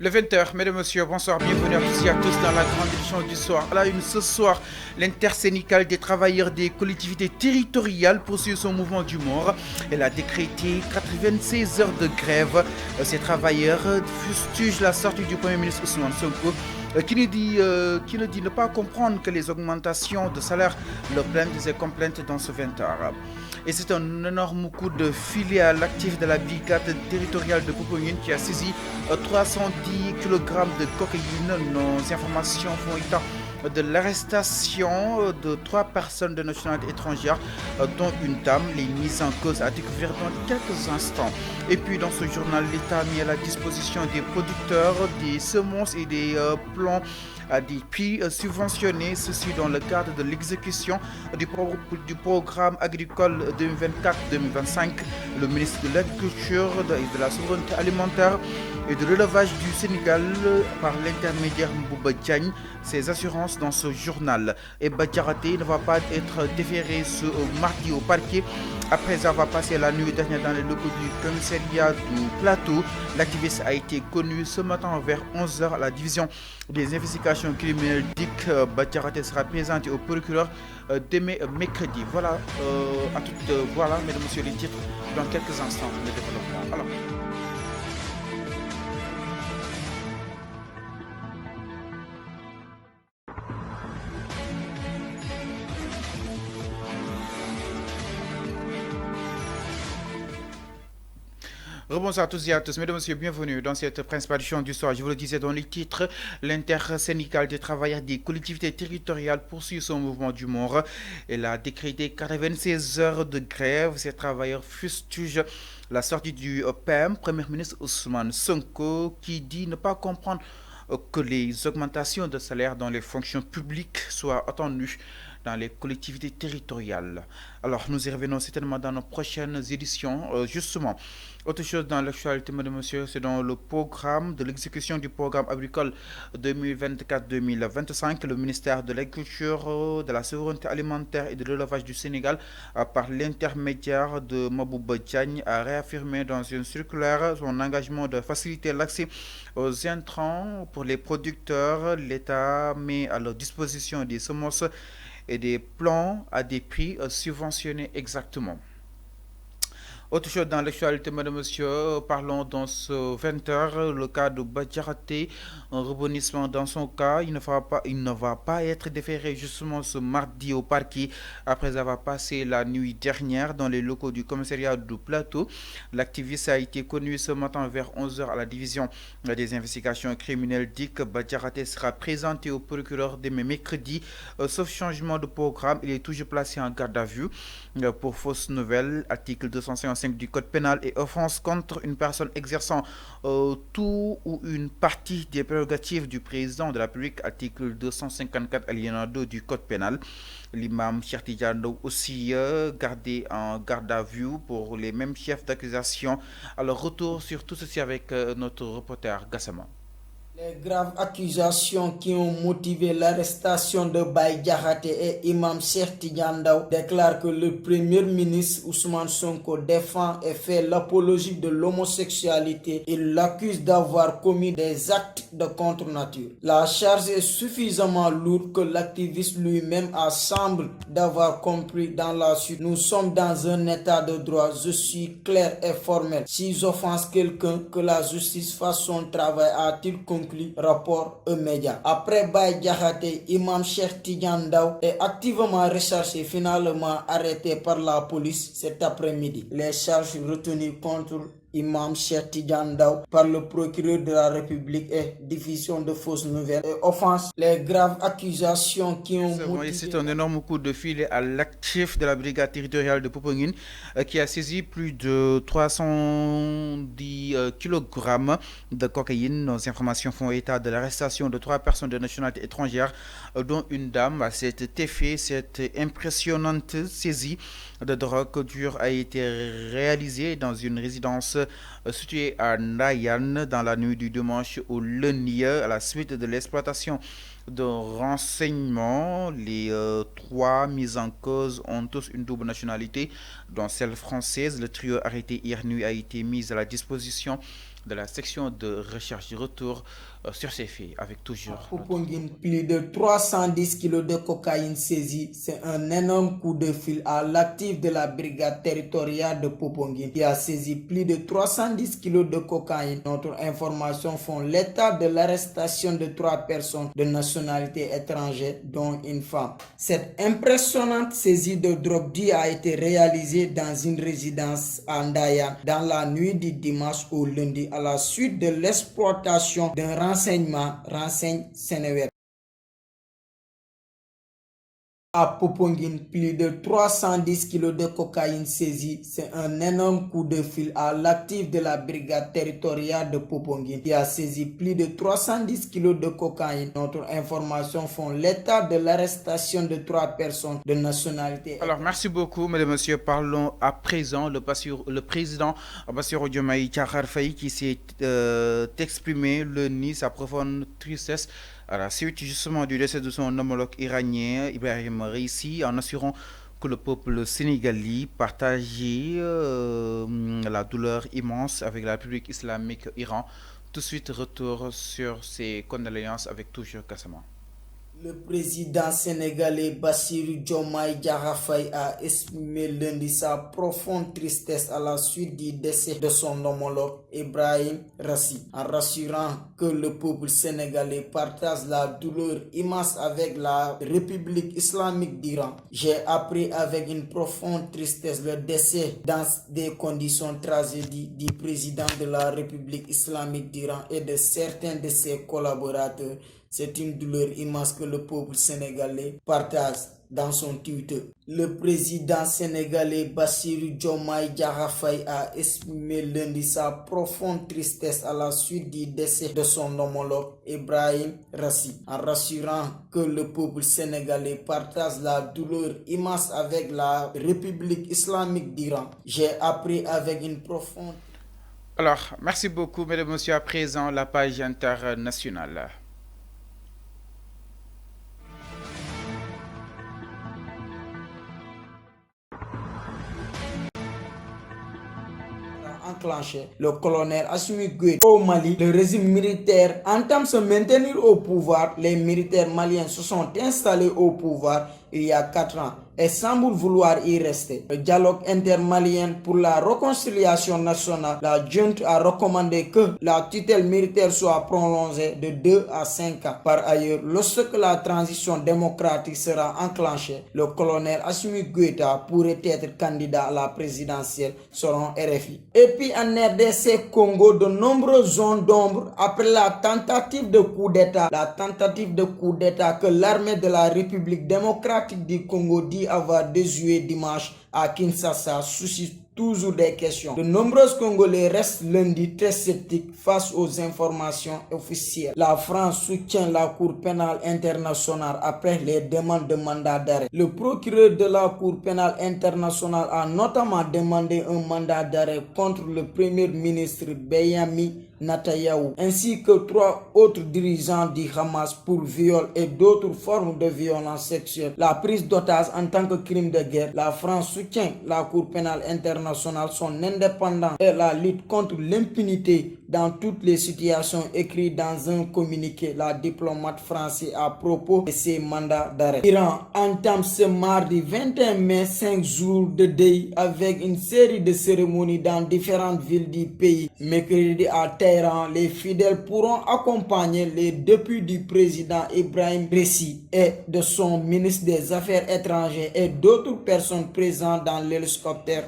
Le 20h, mesdames, messieurs, bonsoir, bienvenue à tous et à tous dans la grande édition du soir. À la une ce soir, l'intersyndicale des travailleurs des collectivités territoriales poursuit son mouvement d'humour. Elle a décrété 96 heures de grève. Ces travailleurs fustigent la sortie du Premier ministre Ousmane Sonko, qui nous dit ne pas comprendre que les augmentations de salaire leur plaintent et complaintes dans ce 20h. Et c'est un énorme coup de filet à l'actif de la brigade territoriale de Poponguine qui a saisi 310 kg de cocaïne. Nos informations font état de l'arrestation de 3 personnes de nationalité étrangère, dont une dame. Les mises en cause à découvrir dans quelques instants. Et puis dans ce journal, l'État a mis à la disposition des producteurs des semences et des plants à des prix subventionnés, ceci dans le cadre de l'exécution du programme agricole 2024-2025. Le ministre de l'Agriculture et de la Souveraineté alimentaire et de l'élevage du Sénégal, par l'intermédiaire Mbouba Diagne, ses assurances dans ce journal. Et Badiaraté ne va pas être déféré ce mardi au parquet après avoir passé la nuit dernière dans les locaux du commissariat du Plateau. L'activiste a été connu ce matin vers 11h à la division des investigations criminelles. Dick Badiaraté sera présenté au procureur demain mercredi. Voilà, voilà, mesdames et messieurs, les titres dans quelques instants, le développement. Alors. Rebonsoir à tous et à tous, mesdames et messieurs, bienvenue dans cette principale édition du soir. Je vous le disais dans les titres, l'intersyndicale des travailleurs des collectivités territoriales poursuit son mouvement d'humour. Elle a décrété 96 heures de grève. Ces travailleurs fustigent la sortie du PM, Premier ministre Ousmane Sonko, qui dit ne pas comprendre que les augmentations de salaire dans les fonctions publiques soient attendues dans les collectivités territoriales. Alors, nous y revenons certainement dans nos prochaines éditions. Justement, autre chose dans l'actualité, mesdames et messieurs, c'est dans le programme de l'exécution du programme agricole 2024-2025. Le ministère de l'Agriculture, de la Souveraineté alimentaire et de l'élevage du Sénégal, par l'intermédiaire de Mabouba Diagne, a réaffirmé dans une circulaire son engagement de faciliter l'accès aux intrants pour les producteurs. L'État met à leur disposition des semences et des plans à des prix subventionnés exactement. Autre chose dans l'actualité, mesdames et messieurs, parlons dans ce 20h, le cas de Badiaraté, un rebondissement dans son cas. Il ne va pas être déféré justement ce mardi au parquet après avoir passé la nuit dernière dans les locaux du commissariat du Plateau. L'activiste a été connu ce matin vers 11h à la division des investigations criminelles. Dick Badiaraté sera présenté au procureur demain mercredi. Sauf changement de programme, il est toujours placé en garde à vue pour fausses nouvelles, article 255 du code pénal et offense contre une personne exerçant tout ou une partie des prérogatives du président de la République, article 254 alinéa 2 du code pénal. L'imam Cheikh Tidiane Ndao aussi gardé en garde à vue pour les mêmes chefs d'accusation. Alors retour sur tout ceci avec notre reporter Gassama. Les graves accusations qui ont motivé l'arrestation de Baye Diakhaté et Imam Cheikh Tidiane Ndao déclarent que le Premier ministre Ousmane Sonko défend et fait l'apologie de l'homosexualité. Il l'accuse d'avoir commis des actes de contre-nature. La charge est suffisamment lourde que l'activiste lui-même semble d'avoir compris dans la suite. Nous sommes dans un état de droit. Je suis clair et formel. Si j'offense quelqu'un, que la justice fasse son travail, a-t-il conclu. Rapport aux médias. Après Baye Diakhaté, Imam Cheikh Tidiane Ndao est activement recherché, finalement arrêté par la police cet après-midi. Les charges retenues contre Imam Cheikh Tidiane Ndao par le procureur de la République et diffusion de fausses nouvelles et offense. Les graves accusations qui ont motivé... C'est un énorme coup de filet à l'actif de la brigade territoriale de Poponguine qui a saisi plus de 310 kg de cocaïne. Nos informations font état de l'arrestation de 3 personnes de nationalité étrangère, dont une dame. À cet effet, cette impressionnante saisie de drogue dure a été réalisée dans une résidence située à Nayan dans la nuit du dimanche au lundi à la suite de l'exploitation de renseignements. Les 3 mises en cause ont tous une double nationalité, dont celle française. Le trio arrêté hier nuit a été mis à la disposition de la section de recherche du retour sur ces faits avec toujours. Popenguine, plus de 310 kilos de cocaïne saisie. C'est un énorme coup de fil à l'actif de la brigade territoriale de Popenguine qui a saisi plus de 310 kilos de cocaïne. Notre information font l'état de l'arrestation de 3 personnes de nationalité étrangère, dont une femme. Cette impressionnante saisie de drogue dure a été réalisée dans une résidence à Ndayan dans la nuit du dimanche au lundi à la suite de l'exploitation d'un renseignement, renseigne Sénéweb. À Popenguine, plus de 310 kilos de cocaïne saisie. C'est un énorme coup de fil à l'actif de la brigade territoriale de Popenguine qui a saisi plus de 310 kilos de cocaïne. Notre information font l'état de l'arrestation de 3 personnes de nationalité. Alors, merci beaucoup, mesdames et messieurs. Parlons à présent le président Bassirou Diomaye Diakhar Faye qui s'est exprimé le nid sa profonde tristesse à la suite justement du décès de son homologue iranien Ibrahim Raisi, en assurant que le peuple sénégalais partageait la douleur immense avec la République islamique Iran. Tout de suite, retour sur ses condoléances avec toujours Kassama. Le président sénégalais Bassirou Diomaye Diakhar Faye a exprimé lundi sa profonde tristesse à la suite du décès de son homologue Ibrahim Raisi, en rassurant que le peuple sénégalais partage la douleur immense avec la République islamique d'Iran. J'ai appris avec une profonde tristesse le décès dans des conditions tragiques du président de la République islamique d'Iran et de certains de ses collaborateurs. C'est une douleur immense que le peuple sénégalais partage dans son Twitter. Le président sénégalais Bassirou Diomaye Diakhar Faye a exprimé lundi sa profonde tristesse à la suite du décès de son homologue Ibrahim Raisi, en rassurant que le peuple sénégalais partage la douleur immense avec la République islamique d'Iran. J'ai appris avec une profonde... Alors, merci beaucoup, mesdames et messieurs. À présent, la page internationale. Enclenché. Le colonel Assimi Goïta au Mali, le régime militaire entame se maintenir au pouvoir. Les militaires maliens se sont installés au pouvoir il y a 4 ans et semblent vouloir y rester. Le dialogue intermalien pour la réconciliation nationale, la junte a recommandé que la tutelle militaire soit prolongée de 2 à 5 ans. Par ailleurs, lorsque la transition démocratique sera enclenchée, le colonel Assimi Goïta pourrait être candidat à la présidentielle selon RFI. Et puis en RDC Congo, de nombreuses zones d'ombre après la tentative de coup d'État. La tentative de coup d'État que l'armée de la République démocratique du Congo dit avoir déjoué dimanche à Kinshasa suscite toujours des questions. De nombreux Congolais restent lundi très sceptiques face aux informations officielles. La France soutient la Cour pénale internationale après les demandes de mandat d'arrêt. Le procureur de la Cour pénale internationale a notamment demandé un mandat d'arrêt contre le premier ministre Benyamin Netanyahou ainsi que 3 autres dirigeants du Hamas pour viol et d'autres formes de violence sexuelle. La prise d'otages en tant que crime de guerre. La France soutient la Cour pénale internationale, son indépendance et la lutte contre l'impunité dans toutes les situations, écrit dans un communiqué la diplomate française à propos de ces mandats d'arrêt. Iran entame ce mardi 21 mai 5 jours de deuil avec une série de cérémonies dans différentes villes du pays. Mercredi à Téhéran, les fidèles pourront accompagner les députés du président Ibrahim Raisi et de son ministre des Affaires étrangères et d'autres personnes présentes dans l'hélicoptère.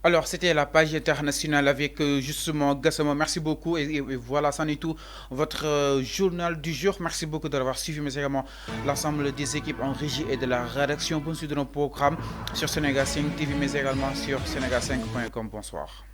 Alors, c'était la page internationale avec justement Gassama. Merci beaucoup. Et voilà, c'en est tout. Votre journal du jour. Merci beaucoup d'avoir suivi, mais également l'ensemble des équipes en régie et de la rédaction. Bonne suite de nos programmes sur Sénégal 5 TV, mais également sur sénégal5.com. Bonsoir.